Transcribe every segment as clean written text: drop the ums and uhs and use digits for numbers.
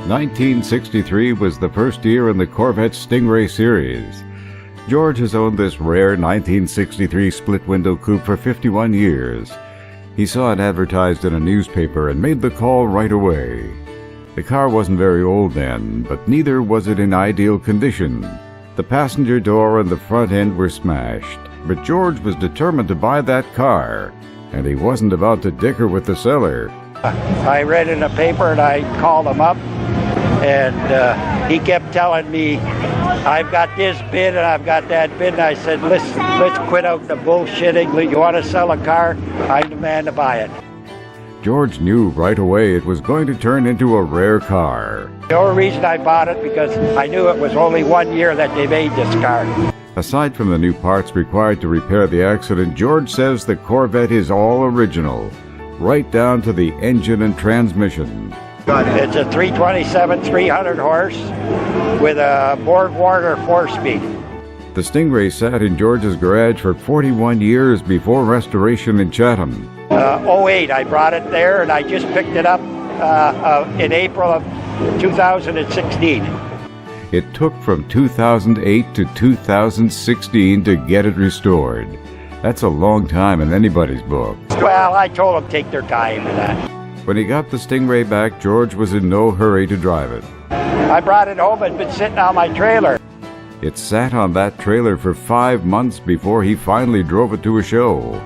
1963 was the first year in the Corvette Stingray series. George has owned this rare 1963 split-window coupe for 51 years. He saw it advertised in a newspaper and made the call right away. The car wasn't very old then, but neither was it in ideal condition. The passenger door and the front end were smashed, but George was determined to buy that car, and he wasn't about to dicker with the seller. I read in the paper and I called him up, and he kept telling me, I've got this bid and I've got that bid, and I said, let's quit out the bullshitting. You want to sell a car? I'm the man to buy it. George knew right away it was going to turn into a rare car. The only reason I bought it because I knew it was only 1 year that they made this car. Aside from the new parts required to repair the accident, George says the Corvette is all original, right down to the engine and transmission. It's a 327 300 horse with a Borg-Warner 4-speed. The Stingray sat in George's garage for 41 years before restoration in Chatham. 08, I brought it there, and I just picked it up in April of 2016. It took from 2008 to 2016 to get it restored. That's a long time in anybody's book. Well, I told them take their time and that. When he got the Stingray back, George was in no hurry to drive it. I brought it home and been sitting on my trailer. It sat on that trailer for 5 months before he finally drove it to a show.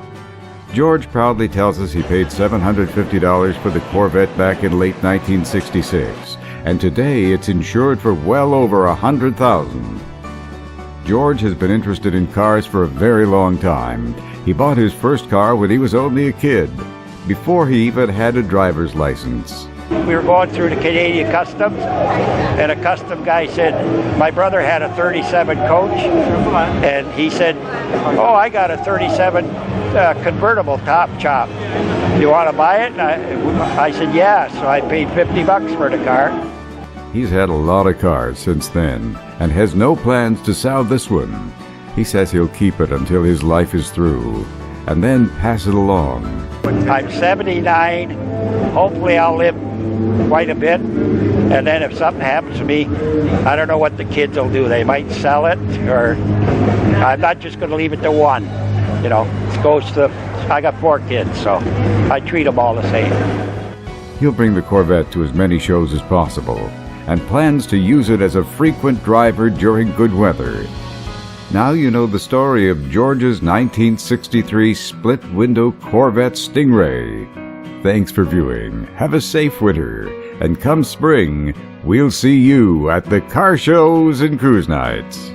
George proudly tells us he paid $750 for the Corvette back in late 1966, and today it's insured for well over $100,000. George has been interested in cars for a very long time. He bought his first car when he was only a kid, before he even had a driver's license. We were going through the Canadian Customs, and a custom guy said, my brother had a 37 coach, and he said, oh, I got a 37 convertible top chop. You want to buy it? And I said, yeah, so I paid $50 for the car. He's had a lot of cars since then, and has no plans to sell this one. He says he'll keep it until his life is through, and then pass it along. I'm 79. Hopefully I'll live quite a bit, and then if something happens to me, I don't know what the kids will do. They might sell it, or I'm not just going to leave it to one. You know, it goes to, I got 4 kids, so I treat them all the same. He'll bring the Corvette to as many shows as possible, and plans to use it as a frequent driver during good weather. Now you know the story of George's 1963 split-window Corvette Stingray. Thanks for viewing. Have a safe winter, and come spring, we'll see you at the car shows and cruise nights.